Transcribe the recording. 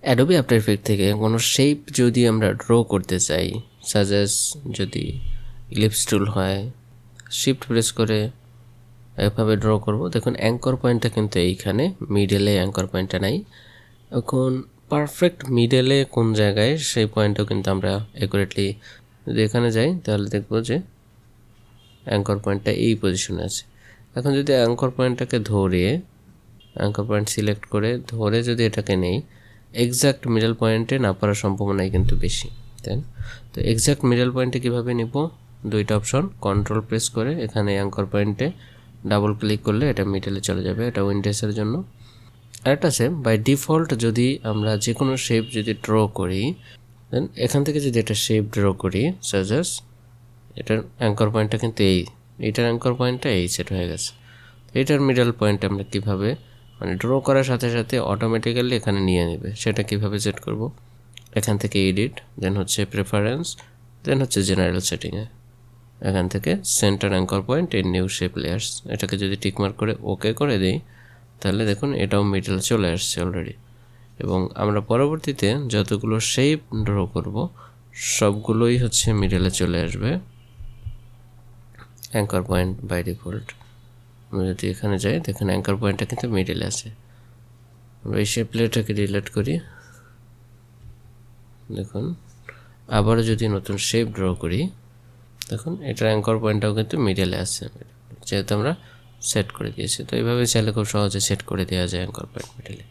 Adobe after effect থেকে কোনো shape যদি আমরা ড্র করতে চাই, সাজেস যদি ইলিপস টুল হয়, শিফট প্রেস করে এভাবে ড্র করব। দেখুন অ্যাঙ্কর পয়েন্টটা কিন্তু এইখানে, মিডলে অ্যাঙ্কর পয়েন্টটা নাই। এখন পারফেক্ট মিডলে কোন জায়গায় সেই পয়েন্টও কিন্তু আমরা অ্যাকুরেটলি যদি এখানে যাই তাহলে দেখব যে অ্যাঙ্কর পয়েন্টটা এই পজিশনে আছে। এখন যদি অ্যাঙ্কর পয়েন্টটাকে অ্যাঙ্কর পয়েন্ট সিলেক্ট করে ধরে যদি এটাকে নেই, এক্স্যাক্ট মিডল পয়েন্টে না পারার সম্ভাবনাই কিন্তু বেশি, তাই না? তো এক্স্যাক্ট মিডল পয়েন্টে কীভাবে নিব, দুইটা অপশন, কন্ট্রোল প্রেস করে এখানে অ্যাঙ্কর পয়েন্টে ডাবল ক্লিক করলে এটা মিডলে চলে যাবে। এটা উইন্ডোজের জন্য। আরেকটা আছে, বাই ডিফল্ট যদি আমরা যে কোনো শেপ যদি ড্র করি, দেন এখান থেকে যদি একটা শেপ ড্র করি, সাজেস এটার অ্যাঙ্কর পয়েন্টটা কিন্তু এইটার অ্যাঙ্কর পয়েন্টটা এই সেট হয়ে গেছে। এটার মিডল পয়েন্ট আমরা কীভাবে ড্র করার সাথে সাথে অটোমেটিক্যালি এখানে নিয়ে নেবে, সেটা কিভাবে সেট করব? এখান থেকে এডিট, দেন হচ্ছে প্রেফারেন্স, দেন হচ্ছে জেনারেল সেটিংয়ে, এখান থেকে সেন্টার অ্যাঙ্কর পয়েন্ট এর নিউ শেপ লেয়ার্স, এটাকে যদি টিকমার্ক করে ওকে করে দিই তাহলে দেখুন এটাও মিডল চলে আসছে অলরেডি। এবং আমরা পরবর্তীতে যতগুলো শেপ ড্র করব সবগুলোই হচ্ছে মিডলে চলে আসবে অ্যাঙ্কর পয়েন্ট বাই ডিফল্ট। আমরা যদি এখানে যাই দেখুন অ্যাঙ্কর পয়েন্টটা কিন্তু মিডলে আছে। আমরা এই শেপ লেয়ারটাকে ডিলিট করি, দেখুন আবারও যদি নতুন শেপ ড্র করি দেখুন এটার অ্যাঙ্কর পয়েন্টটাও কিন্তু মিডলে আছে, যেহেতু আমরা সেট করে দিয়েছি। তো এইভাবে চাইলে খুব সহজে সেট করে দেওয়া যায় অ্যাঙ্কর পয়েন্ট মিডলে।